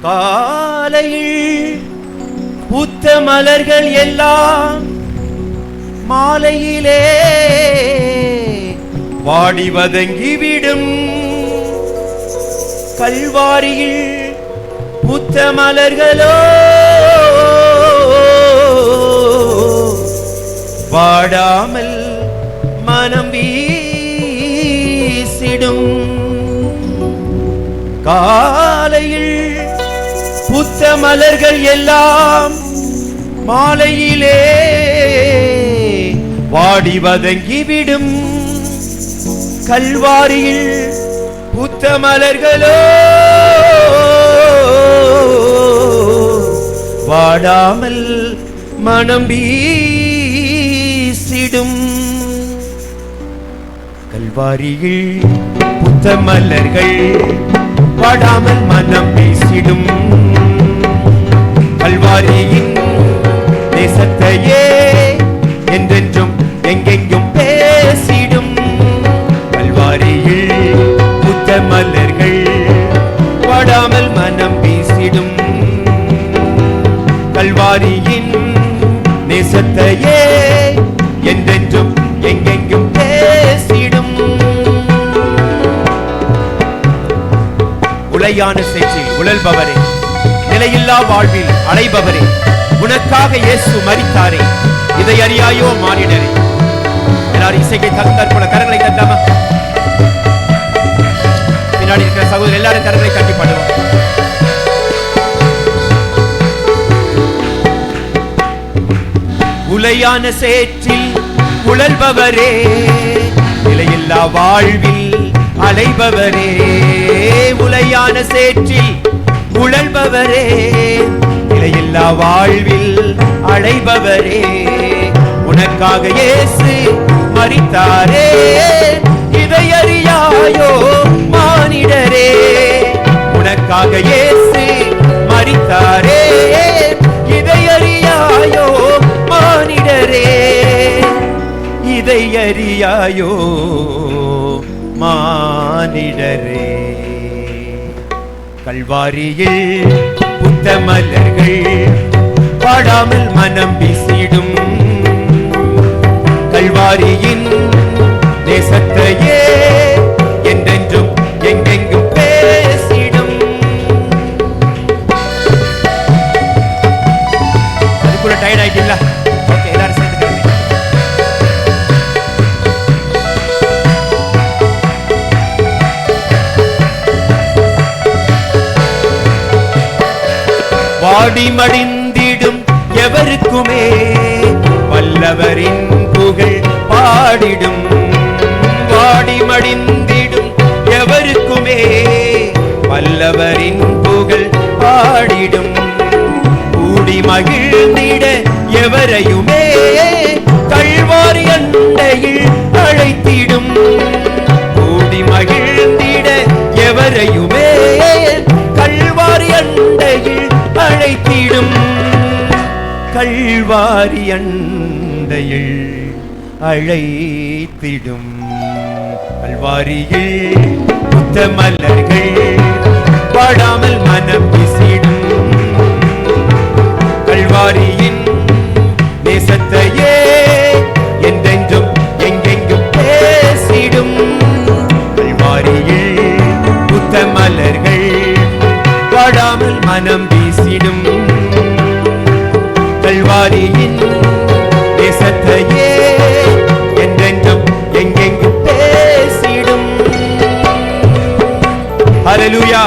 காலையில் பூத்த மலர்கள் எல்லாம் மாலையிலே வாடி வதங்கிவிடும். கல்வாரியில் பூத்த மலர்களோ வாடாமல் மனம் வீசிடும். காலையில் பூத்த மலர்கள் எல்லாம் மாலையிலே வாடி வதங்கிவிடும். கல்வாரியில் பூத்த மலர்களோ வாடாமல் மனம் வீசிடும். கல்வாரியில் பூத்த மலர்கள் வாடாமல் மனம் வீசிடும். கல்வாரியின் தேசத்தையே என்றென்றும் எங்கெங்கும் பேசிடும். கல்வாரியில் பூத்த மலர்கள் வாடாமல் மனம் வீசிடும். கல்வாரியின் நேசத்தையே என்றென்றும் எங்கெங்கும் பேசிடும். உளையான சேற்றில் உழல்பவரே, நிலையில்லா வாழ்வில் அலைபவரே, உனக்காக இயேசு மரித்தாரே, இதை அறியாயோ மானிடரே. எல்லாரும் இசைக்கை தகுந்தாற்போல கரங்களை தட்டாம பின்னாடி இருக்கிற சகோதரர் எல்லாரும் கரங்களை தட்டி பாடுவோம். உளையான சேற்றில் உழல்பவரே, நிலையில்லா வாழ்வில் அலைபவரே. உளையான சேற்றில் உழல்பவரே, நிலையில்லா வாழ்வில் அலைபவரே, உனக்காக இயேசு மரித்தாரே, இதை அறியாயோ மானிடரே. உனக்காக இயேசு மரித்தாரே, இதை அறியாயோ மானிடரே. இதை அறியாயோ மானிடரே. கல்வாரியில் பூத்த மலர்கள் வாடாமல் மனம் வீசிடும். கல்வாரியின் தேசத்தையே என்றென்றும் எங்கெங்கும் பேசிடும். அதுக்குள்ள டயர்ட் ஆயிட்டீங்களா? ஓகே, எல்லாரும் சேர்ந்துக்கிறேன். வாடி மடிந்திடும் எவருக்குமே வல்லவரின் புகழ் பாடிடும். வாடி மடிந்திடும் எவருக்குமே வல்லவரின் புகழ் பாடிடும். கூடி மகிழ்ந்திட எவரையுமே கல்வாரி அண்டையில் அழைத்திடும். கூடி மகிழ்ந்திட எவரையுமே கல்வாரி அண்டையில் அழைத்திடும். கல்வாரி அண்டையில் அழைத்திடும். கல்வாரியில் பூத்த மலர்கள் வாடாமல் மனம் வீசிடும். கல்வாரியின் தேசத்தையே என்றென்றும் எங்கெங்கும் பேசிடும். கல்வாரியில் பூத்த மலர்கள் வாடாமல் மனம் வீசிடும். கல்வாரியின் தேசத்தையே என்றென்றும் எங்கெங்கும் பேசிடும். ஹல்லேலூயா.